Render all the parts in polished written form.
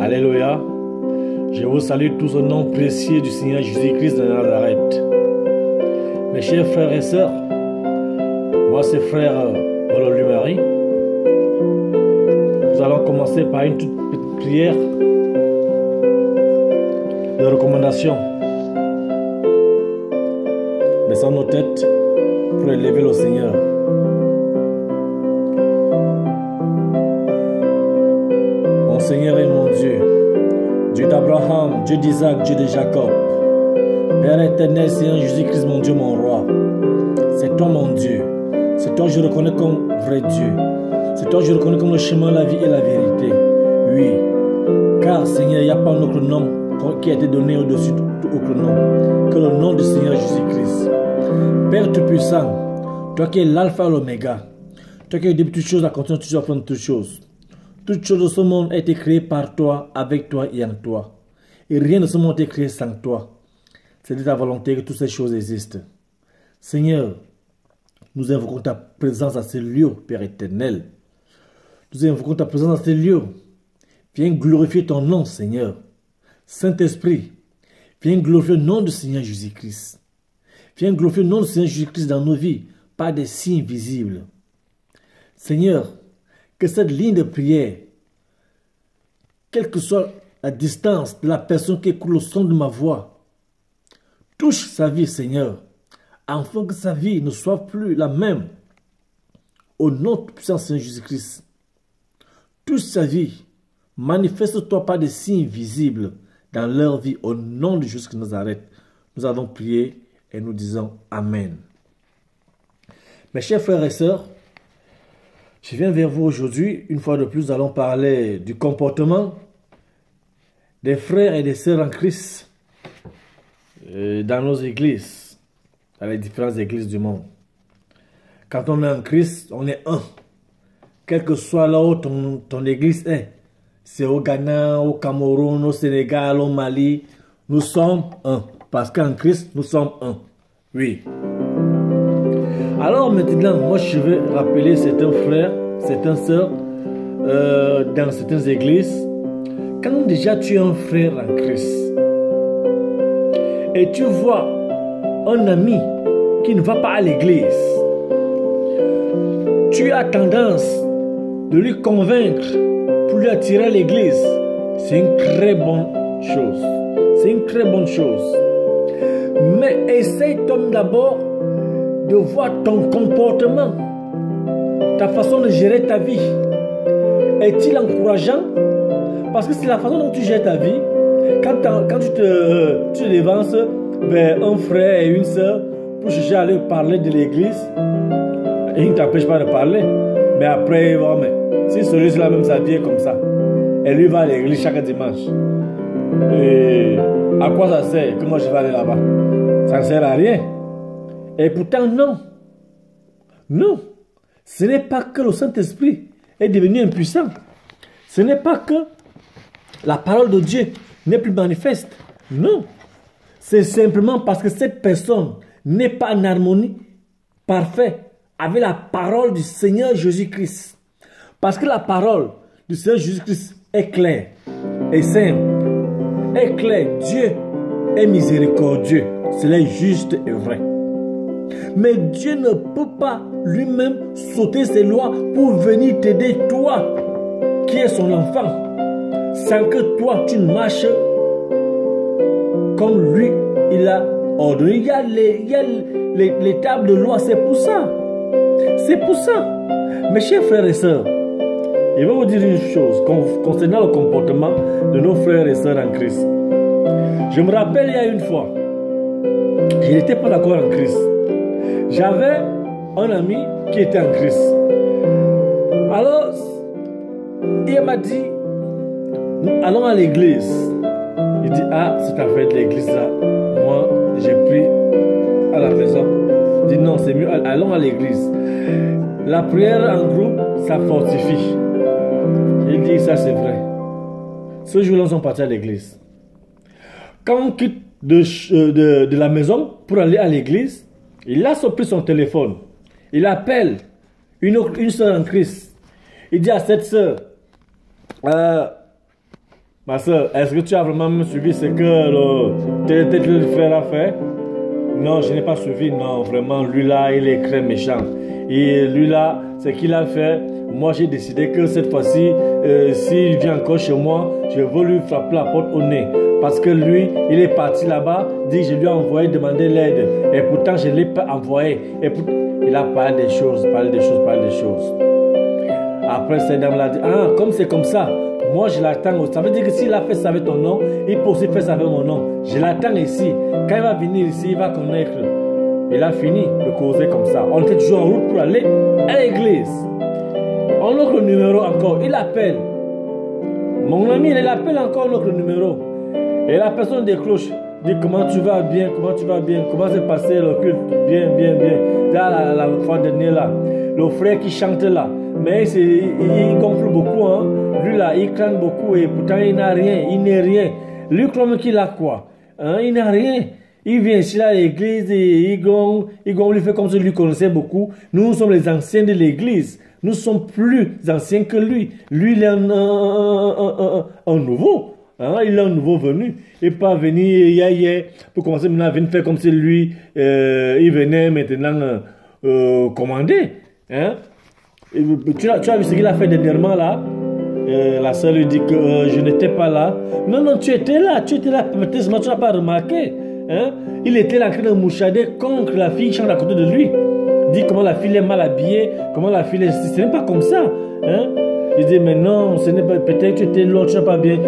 Alléluia. Je vous salue tous au nom précieux du Seigneur Jésus-Christ de Nazareth. Mes chers frères et sœurs, moi c'est frère Ololumari. Nous allons commencer par une toute petite prière de recommandation. Baissons nos têtes pour élever le Seigneur. Mon Seigneur et mon Dieu, Dieu d'Abraham, Dieu d'Isaac, Dieu de Jacob, Père éternel, Seigneur Jésus-Christ, mon Dieu, mon roi. C'est toi mon Dieu. C'est toi que je reconnais comme vrai Dieu. C'est toi que je reconnais comme le chemin, la vie et la vérité. Oui. Car Seigneur, il n'y a pas un autre nom qui a été donné au-dessus de tout autre nom que le nom du Seigneur Jésus-Christ. Père Tout-Puissant, toi qui es l'alpha et l'oméga, toi qui es le début de toutes choses, la continuation toujours fin de toutes choses. Toutes choses de ce monde ont été créées par toi, avec toi et en toi. Et rien de ce monde n'a été créé sans toi. C'est de ta volonté que toutes ces choses existent. Seigneur, nous invoquons ta présence à ces lieux, Père éternel. Nous invoquons ta présence à ces lieux. Viens glorifier ton nom, Seigneur. Saint-Esprit, viens glorifier le nom du Seigneur Jésus-Christ. Viens glorifier le nom du Seigneur Jésus-Christ dans nos vies, par des signes visibles. Seigneur, que cette ligne de prière, quelle que soit la distance de la personne qui écoute le son de ma voix, touche sa vie, Seigneur, afin que sa vie ne soit plus la même. Au nom de puissant Seigneur Jésus-Christ, touche sa vie, manifeste-toi par des signes visibles dans leur vie. Au nom de Jésus de Nazareth, nous avons prié et nous disons Amen. Mes chers frères et sœurs, je viens vers vous aujourd'hui. Une fois de plus, nous allons parler du comportement des frères et des sœurs en Christ dans nos églises, dans les différentes églises du monde. Quand on est en Christ, on est un. Quel que soit là où ton église est, c'est au Ghana, au Cameroun, au Sénégal, au Mali, nous sommes un. Parce qu'en Christ, nous sommes un. Oui. Alors maintenant, moi je vais rappeler certains frères, certaines sœurs dans certaines églises. Quand déjà tu es un frère en Christ et tu vois un ami qui ne va pas à l'église, tu as tendance de lui convaincre pour lui attirer à l'église. C'est une très bonne chose. C'est une très bonne chose. Mais essaye toi d'abord de voir ton comportement, ta façon de gérer ta vie. Est-il encourageant? Parce que c'est la façon dont tu gères ta vie. Quand tu te devances vers un frère et une soeur pour chercher à leur parler de l'église, et il ne t'empêche pas de parler. Mais après, il va, mais si celui-là même sa vie est comme ça, et lui va à l'église chaque dimanche, et à quoi ça sert que moi je vais aller là-bas? Ça ne sert à rien. Et pourtant, non. Non. Ce n'est pas que le Saint-Esprit est devenu impuissant. Ce n'est pas que la parole de Dieu n'est plus manifeste. Non. C'est simplement parce que cette personne n'est pas en harmonie parfaite avec la parole du Seigneur Jésus-Christ. Parce que la parole du Seigneur Jésus-Christ est claire et simple. Est claire. Dieu est miséricordieux. Cela est juste et vrai. Mais Dieu ne peut pas lui-même sauter ses lois pour venir t'aider, toi, qui es son enfant, sans que toi, tu marches comme lui, il a ordonné. Il y a les tables de loi, c'est pour ça. C'est pour ça. Mes chers frères et sœurs, je vais vous dire une chose concernant le comportement de nos frères et sœurs en Christ. Je me rappelle, il y a une fois, je n'étais pas d'accord en Christ. J'avais un ami qui était en Christ. Alors, il m'a dit, nous allons à l'église. Il dit, ah, cette affaire de l'église là, moi, j'ai pris à la maison. Il dit, non, c'est mieux, allons à l'église. La prière en groupe, ça fortifie. Il dit, ça c'est vrai. Ce jour-là, nous sommes partis à l'église. Quand on quitte de la maison pour aller à l'église, il a pris son téléphone. Il appelle une soeur en Christ. Il dit à cette soeur, Ma soeur, est-ce que tu as vraiment suivi ce que tes frères a fait? Non, je n'ai pas suivi. Non, vraiment, lui là, il est très méchant. Et lui là, ce qu'il a fait, moi j'ai décidé que cette fois-ci, s'il vient encore chez moi, je veux lui frapper la porte au nez. Parce que lui, il est parti là-bas, dit je lui ai envoyé demander l'aide. Et pourtant, je ne l'ai pas envoyé. Et il a parlé des choses, parlé des choses. Après, cette dame-là dit, ah, comme c'est comme ça, moi je l'attends. Ça veut dire que s'il a fait ça avec ton nom, il peut aussi faire ça avec mon nom. Je l'attends ici. Quand il va venir ici, il va connaître. Il a fini de causer comme ça. On était toujours en route pour aller à l'église. On a notre numéro encore. Il appelle. Mon ami, il appelle encore notre numéro. Et la personne décroche. Dit comment tu vas bien, comment s'est passé le culte, bien. Là, la fois dernière là. Le frère qui chante là. Mais il gonfle beaucoup. Hein. Lui là, il crâne beaucoup et pourtant il n'a rien. Il n'est rien. Lui, comme qu'il a quoi? Hein? Il n'a rien. Il vient ici à l'église et il fait comme si lui connaissait beaucoup. Nous sommes les anciens de l'église. Nous sommes plus anciens que lui. Lui, il est un nouveau. Hein? Il est un nouveau venu. Il n'est pas venu hier pour commencer maintenant à venir faire comme si lui, il venait maintenant commander. Hein? Tu as vu ce qu'il a fait dernièrement là? La sœur lui dit que je n'étais pas là. Non, tu étais là. Peut-être que tu n'as pas remarqué. Hein? Il était là en train de mouchader contre la fille qui chante à côté de lui. Dit comment la fille est mal habillée, comment la fille est... Ce n'est pas comme ça. Hein? Il dit, mais non, ce n'est pas... Peut-être que tu étais loin, tu n'as pas bien...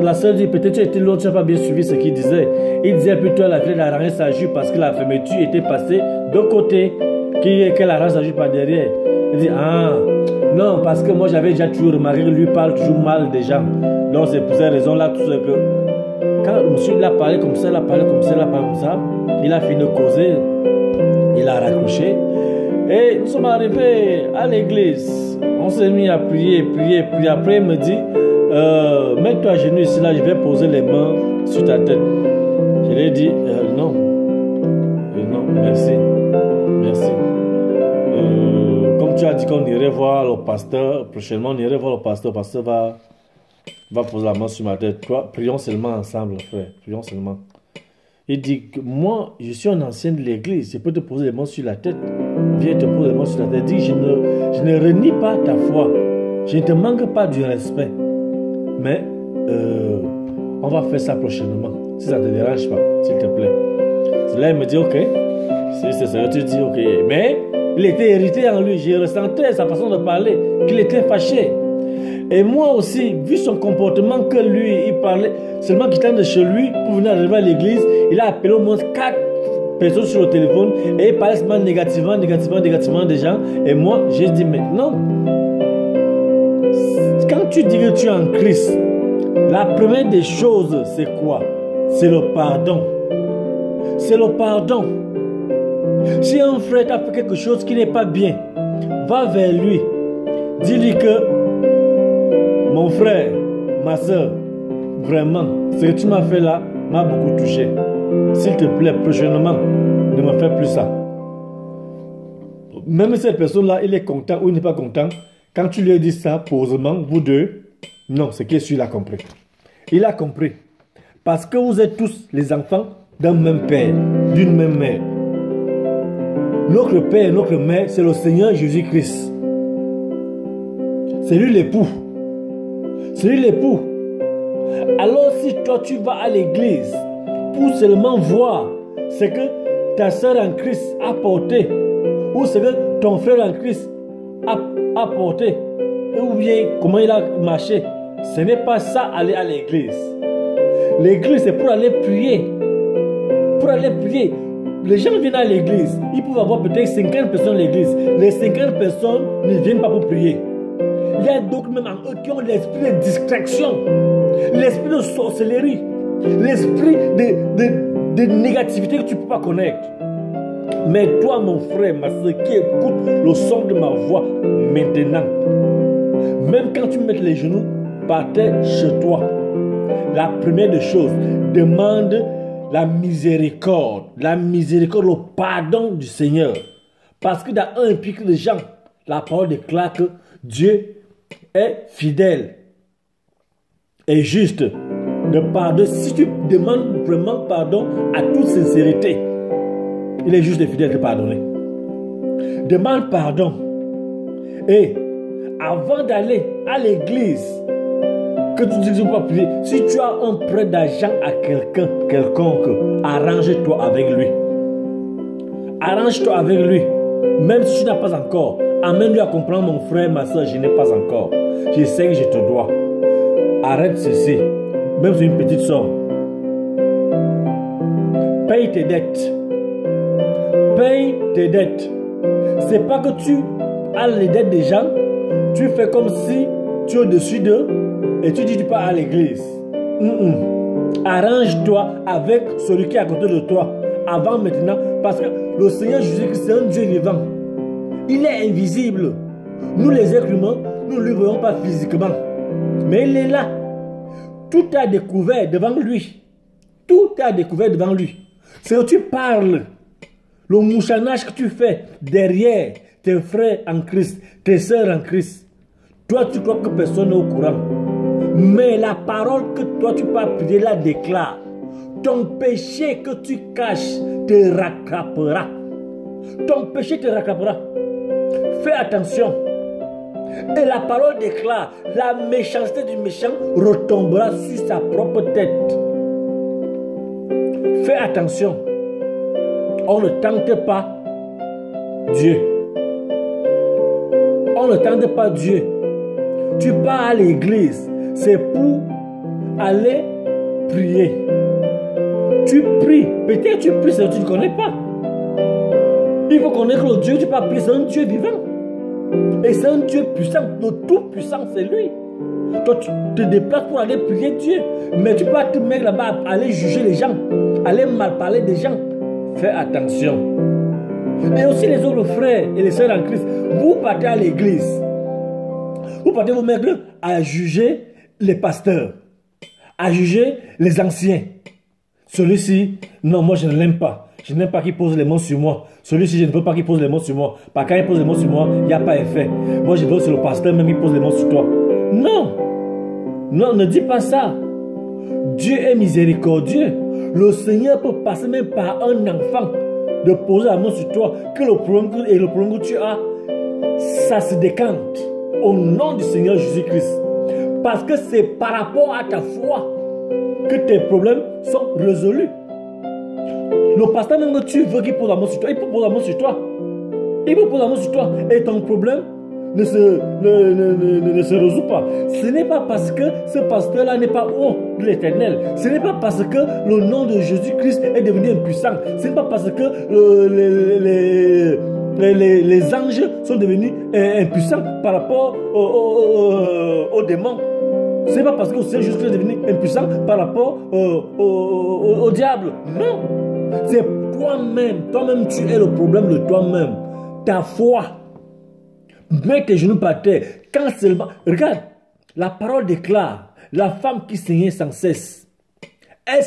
La sœur dit, peut-être que tu étais loin, tu n'as pas bien suivi ce qu'il disait. Il disait plutôt la fille d'arranger sa jupe parce que la fermeture était passée de côté, qu'elle arrange sa jupe par derrière. Il dit, ah, non, parce que moi j'avais déjà toujours remarqué que lui parle toujours mal des gens. Donc c'est pour cette raison-là, tout ça que... Quand le monsieur il a parlé comme ça, il a fini de causer, il a raccroché. Et nous sommes arrivés à l'église. On s'est mis à prier. Puis après, il me dit, mets-toi à genoux ici, là, je vais poser les mains sur ta tête. Je lui ai dit, non. Non, merci. Comme tu as dit qu'on irait voir le pasteur, prochainement, on irait voir le pasteur. Le pasteur va poser la main sur ma tête. Toi, prions seulement ensemble, frère. Prions seulement. Il dit que moi, je suis un ancien de l'église. Je peux te poser les mains sur la tête. Viens te poser les mains sur la tête. Il dit, je ne renie pas ta foi. Je ne te manque pas du respect. Mais, on va faire ça prochainement. Si ça ne te dérange pas, s'il te plaît. Là, il me dit, ok. Si c'est ça, tu dis, ok. Mais, il était irrité en lui. J'ai ressenti sa façon de parler, qu'il était fâché. Et moi aussi, vu son comportement que lui, il parlait, seulement quittant de chez lui pour venir arriver à l'église, il a appelé au moins 4 personnes sur le téléphone et il parlait seulement négativement des gens. Et moi, j'ai dit, mais non. Quand tu dis que tu es en Christ, la première des choses, c'est quoi? C'est le pardon. C'est le pardon. Si un frère t'a fait quelque chose qui n'est pas bien, va vers lui. Dis-lui que mon frère, ma soeur, vraiment, ce que tu m'as fait là m'a beaucoup touché. S'il te plaît, prochainement, ne me fais plus ça. Même cette personne-là, il est content ou il n'est pas content. Quand tu lui as dit ça, posément, vous deux, non, c'est que celui-là a compris. Il a compris. Parce que vous êtes tous les enfants d'un même père, d'une même mère. Notre père et notre mère, c'est le Seigneur Jésus-Christ. C'est lui l'époux. C'est lui l'époux. Alors si toi tu vas à l'église pour seulement voir ce que ta soeur en Christ a porté, ou ce que ton frère en Christ a porté, ou bien comment il a marché, ce n'est pas ça aller à l'église. L'église c'est pour aller prier. Pour aller prier. Les gens viennent à l'église, ils peuvent avoir peut-être 50 personnes à l'église. Les 50 personnes ne viennent pas pour prier. Il y a d'autres même en eux qui ont l'esprit de distraction, l'esprit de sorcellerie, l'esprit de négativité que tu ne peux pas connaître. Mais toi, mon frère, ma soeur, qui écoute le son de ma voix maintenant, même quand tu mets les genoux par terre chez toi, la première des choses, demande la miséricorde, le pardon du Seigneur. Parce que dans 1 Épître de Jean, la parole déclare que Dieu est fidèle et juste de pardon, si tu demandes vraiment pardon à toute sincérité, il est juste et fidèle de te pardonner. Demande pardon. Et avant d'aller à l'église, que tu ne dises pas prier, si tu as un prêt d'argent à quelconque, arrange-toi avec lui. Arrange-toi avec lui. Même si tu n'as pas encore, amène-lui à comprendre, mon frère, ma soeur, je n'ai pas encore. Je sais que je te dois. Arrête ceci, même si c'est une petite somme. Paye tes dettes. Paye tes dettes. C'est pas que tu as les dettes des gens, tu fais comme si tu es au-dessus d'eux et tu dis tu pars à l'église. Arrange-toi avec celui qui est à côté de toi avant maintenant, parce que le Seigneur Jésus-Christ, c'est un Dieu vivant. Il est invisible. Nous les êtres humains, nous ne le voyons pas physiquement. Mais il est là. Tout a découvert devant lui. Tout a découvert devant lui. C'est où tu parles. Le mouchanage que tu fais derrière tes frères en Christ, tes sœurs en Christ. Toi, tu crois que personne n'est au courant. Mais la parole que toi, tu peux prier la déclare. Ton péché que tu caches te rattrapera. Ton péché te rattrapera. Fais attention. Et la parole déclare, la méchanceté du méchant retombera sur sa propre tête. Fais attention. On ne tente pas Dieu. On ne tente pas Dieu. Tu pars à l'église, c'est pour aller prier. Tu pries. Peut-être tu pries, c'est que tu ne connais pas. Il faut connaître le Dieu, tu peux prier, c'est un Dieu vivant. Et c'est un Dieu puissant, le tout-puissant, c'est lui. Toi, tu te déplaces pour aller prier Dieu. Mais tu peux pas te mettre là-bas, aller juger les gens, aller mal parler des gens. Fais attention. Et aussi les autres frères et les sœurs en Christ, vous partez à l'église. Vous partez vous mettre à juger les pasteurs, à juger les anciens. Celui-ci, non, moi je ne l'aime pas. Je n'aime pas qu'il pose les mains sur moi. Celui-ci, je ne veux pas qu'il pose les mains sur moi. Parce que quand il pose les mains sur moi, il n'y a pas effet. Moi, je veux que c'est le pasteur même qui pose les mains sur toi. Non. Non, ne dis pas ça. Dieu est miséricordieux. Le Seigneur peut passer même par un enfant de poser la main sur toi. Que le problème que tu as, ça se décante. Au nom du Seigneur Jésus-Christ. Parce que c'est par rapport à ta foi que tes problèmes sont résolus. Le pasteur même que tu veux qu'il pose la main sur toi, il peut poser la main sur toi. Il peut poser la main sur toi. Et ton problème ne se résout pas. Ce n'est pas parce que ce pasteur-là n'est pas haut de l'Éternel. Ce n'est pas parce que le nom de Jésus-Christ est devenu impuissant. Ce n'est pas parce que les anges sont devenus impuissants par rapport aux démons. Ce n'est pas parce que le Seigneur Jésus-Christ est devenu impuissant par rapport au diable. Non. C'est toi-même. Toi-même, tu es le problème de toi-même. Ta foi. Mets tes genoux par terre. Quand seulement... Regarde, la parole déclare, la femme qui saignait sans cesse. Elle